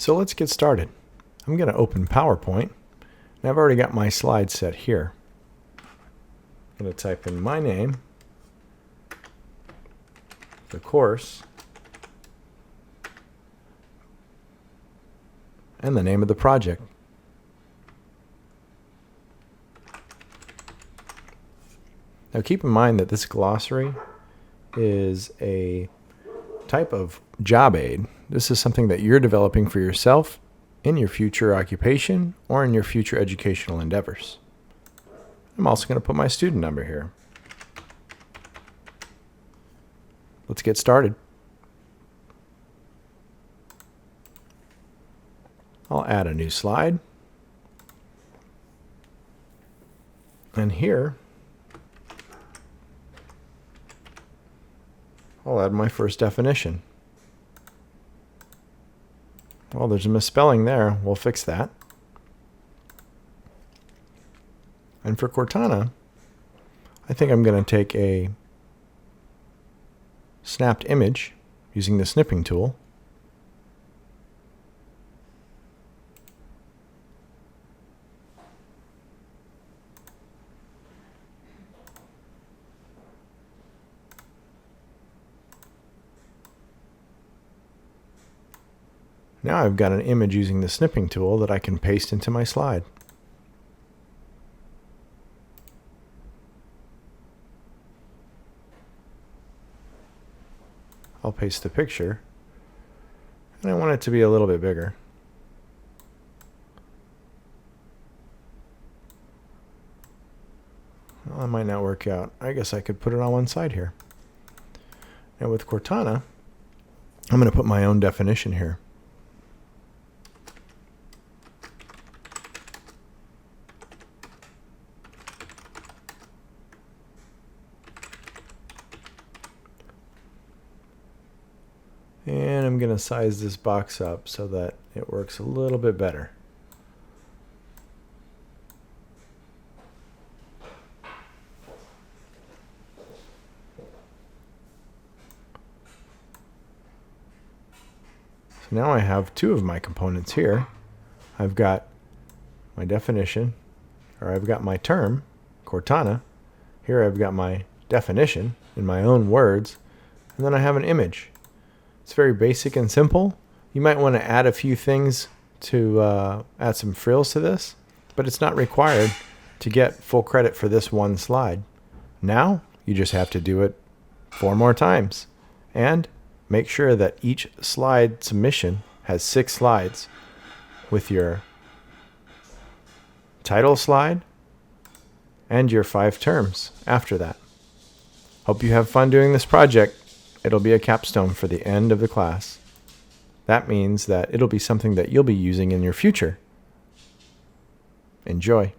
So let's get started. I'm going to open PowerPoint, and I've already got my slides set here. I'm going to type in my name, the course, and the name of the project. Now keep in mind that this glossary is a type of job aid. This is something that you're developing for yourself in your future occupation or in your future educational endeavors. I'm also going to put my student number here. Let's get started. I'll add a new slide. And here, I'll add my first definition. Well, there's a misspelling there. We'll fix that. And for Cortana, I think I'm going to take a snapped image using the snipping tool. Now I've got an image using the snipping tool that I can paste into my slide. I'll paste the picture, and I want it to be a little bit bigger. Well, that might not work out. I guess I could put it on one side here. Now with Cortana, I'm going to put my own definition here. And I'm going to size this box up so that it works a little bit better. So now I have two of my components here. I've got my definition, or I've got my term, Cortana. Here I've got my definition in my own words, and then I have an image. It's very basic and simple. You might want to add a few things to add some frills to this, but it's not required to get full credit for this one slide. Now you just have to do it 4 more times and make sure that each slide submission has 6 slides with your title slide and your 5 terms after that. Hope you have fun doing this project. It'll be a capstone for the end of the class. That means that it'll be something that you'll be using in your future. Enjoy.